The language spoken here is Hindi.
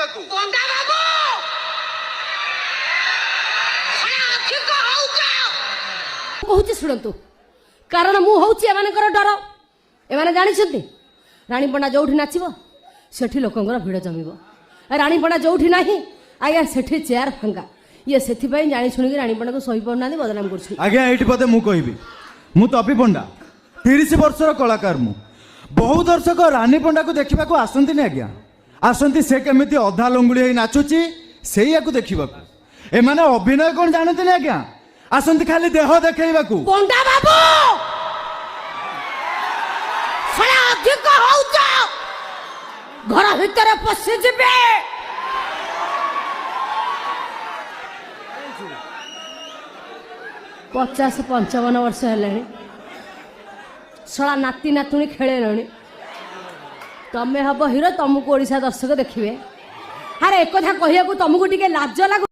देखा पंडा बाबू कहूँ शुणु कारण मुझे एमानकर डर एमाने जानी राणीपणा जो नाचब से लोकंर भिड़ जमीब राणीपणा जो ना आज्ञा से चेयर फांगा ये से जानी शुणी राणीपणा को सही पाना बदनाम कर आज्ञा ये पदे मुझे मु तपी पंडा 30 वर्षर कलाकार मु बहु दर्शक रानी पंडा को देखा आसती आज्ञा आसती से केमी अधा लंगुड़ी नाचुची से देखा एमाने अभिनय कौन जानते आज्ञा आसती खाली देह देखा पंडा बाबू अधिक घर भितर पशि जीवे 50-55 वर्ष है शला नाती नातुणी खेले तमें हम हिरो तुमको ओडिशा दर्शक देखिए अरे एक कथा कहू तुमको टे लाज लगु